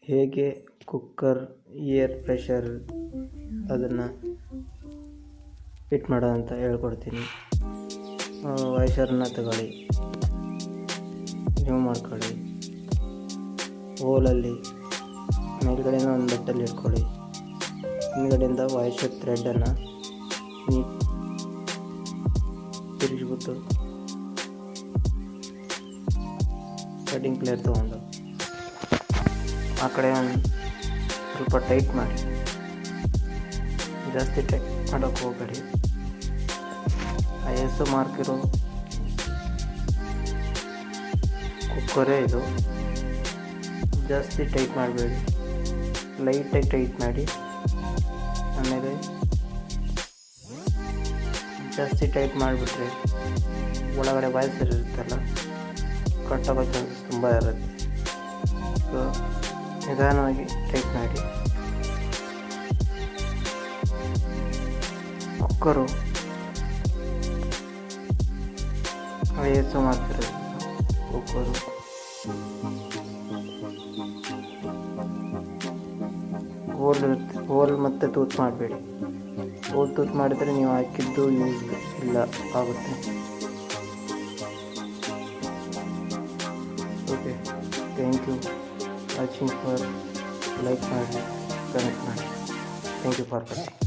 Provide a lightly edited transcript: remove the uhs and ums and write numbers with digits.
ಹೇಗೆ cooker air pressure ಅದನ್ನು fit ಮಾಡೋದು ಅಂತ ಹೇಳ್ಕೊಡ್ತೀನಿ. ವಾಷರ್ನ ತಗೊಳ್ಳಿ, ರಿಮೂವ್ ಮಾಡ್ಕೊಳ್ಳಿ. ಹೋಲಲ್ಲಿ ಮೇಲ್ಗಡೆಯಿಂದ ಒಂದು ಬಟ್ಟಲ್ಲಿ ಇಟ್ಕೊಳ್ಳಿ. ಹಿಂದ್ಗಡೆಯಿಂದ ವಾಷರ್ ಥ್ರೆಡನ್ನು ತಿರುಗಿಸ್ಬಿಟ್ಟು ಕಟಿಂಗ್ ಪ್ಲೇಟ್ ತೊಗೊಂಡು ಆ ಕಡೆ ಒಂದು ಸ್ವಲ್ಪ ಟೈಟ್ ಮಾಡಿ, ಜಾಸ್ತಿ ಟೈಟ್ ಮಾಡೋಕ್ಕೆ ಹೋಗಬೇಡಿ. ISO ಮಾರ್ಕ್ ಇರೋ ಕುಕ್ಕರೇ ಇದು. ಜಾಸ್ತಿ ಟೈಟ್ ಮಾಡಬೇಡಿ, ಲೈಟಾಗಿ ಟೈಟ್ ಮಾಡಿ. ಆಮೇಲೆ ಜಾಸ್ತಿ ಟೈಟ್ ಮಾಡಿಬಿಟ್ರೆ ಒಳಗಡೆ ವಾಯ್ಸರ್ ಇರುತ್ತಲ್ಲ, ಕಟ್ಟೋಗೋ ಚಾನ್ಸಸ್ ತುಂಬ ಇರುತ್ತೆ. ಸೊ ನಿಧಾನವಾಗಿ ಟೈಟ್ ಮಾಡಿ. ಕುಕ್ಕರು ISO ಮಾಡ್ತಿರೋದು ಕುಕ್ಕರು. ಹೋಲ್ ಮತ್ತು ತೂತು ಮಾಡಬೇಡಿ. ಹೋಲ್ ತೂತು ಮಾಡಿದರೆ ನೀವು ಹಾಕಿದ್ದು ಯೂಸ್ ಇಲ್ಲ ಆಗುತ್ತೆ. Okay, thank you watching for. Like ಮಾಡಿ, ಕಮೆಂಟ್ ಮಾಡಿ. Thank you for watching.